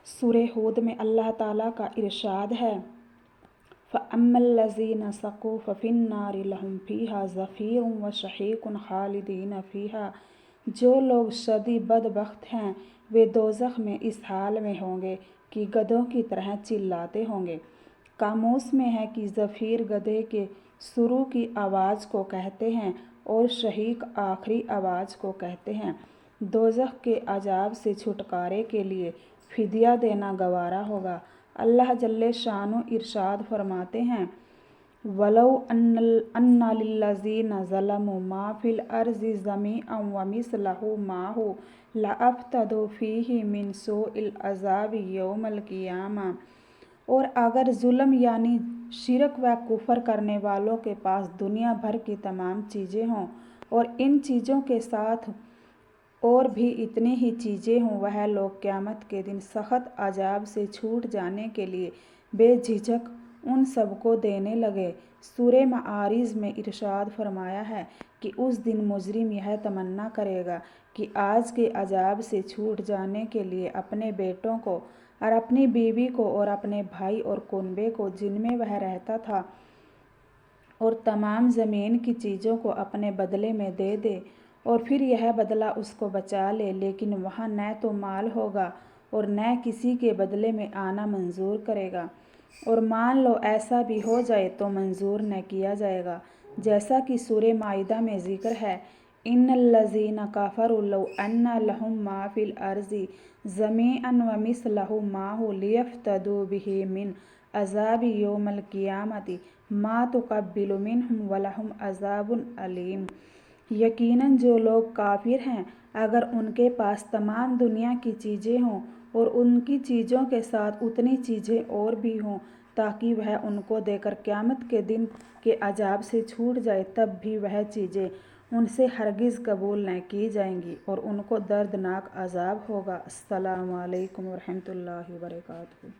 सूरह हूद में अल्लाह ताला का इरशाद है, फ़अम्मल्लज़ीना सक़ू फ़फ़िन्नारि लहुम फ़ीहा ज़फ़ीरुन व शहीकुन ख़ालिदीन फ़ीहा। जो लोग शदी बदबख्त हैं वे दोज़ख में इस हाल में होंगे कि गधों की तरह चिल्लाते होंगे। कामूस में है कि ज़फ़ीर गधे के शुरू की आवाज़ को कहते हैं और शहीक आखिरी आवाज़ को कहते हैं। दोज़ख के अजाब से छुटकारे के लिए फ़िदिया देना गवारा होगा। अल्लाह जल्ले शानो इरशाद फरमाते हैं, वलौ अन्ना लिल्लज़ीना ज़लमू मा फ़िल अर्ज़ि ज़मीअन व मिस्लहु माहु लअफ़्तदू फ़ीहि मिन सूइल अज़ाबि यौमल क़ियामा। और अगर जुल्म यानी शिरक व कुफ़र करने वालों के पास दुनिया भर की तमाम चीज़ें हों और इन चीज़ों के साथ और भी इतनी ही चीज़ें हों, वह लोग क़यामत के दिन सख़्त अजाब से छूट जाने के लिए बेझिझक उन सबको देने लगे। सूरह माआरिज में इरशाद फरमाया है कि उस दिन मुजरिम यह तमन्ना करेगा कि आज के अजाब से छूट जाने के लिए अपने बेटों को और अपनी बीवी को और अपने भाई और कुनबे को जिनमें वह रहता था और तमाम ज़मीन की चीज़ों को अपने बदले में दे दे और फिर यह बदला उसको बचा ले, लेकिन वहाँ न तो माल होगा और न किसी के बदले में आना मंजूर करेगा। और मान लो ऐसा भी हो जाए तो मंजूर न किया जाएगा, जैसा कि सूरह माइदा में ज़िक्र है, इन्नल्लज़ीना कफ़रू लौ अन्ना लहुम मा फ़िल अर्ज़ि ज़मीअन व मिस्लहु माहु लियफ़्तदू बिही मिन अज़ाबि यौमल क़ियामति मा तुक़ब्बिलु मिनहुम व लहुम अज़ाबुन अलीम। यकीनन जो लोग काफिर हैं, अगर उनके पास तमाम दुनिया की चीज़ें हों और उनकी चीज़ों के साथ उतनी चीज़ें और भी हों ताकि वह उनको देकर क़यामत के दिन के अजाब से छूट जाए, तब भी वह चीज़ें उनसे हरगिज़ कबूल न की जाएंगी और उनको दर्दनाक अजाब होगा। अस्सलामु अलैकुम व रहमतुल्लाहि व बरकातुहू।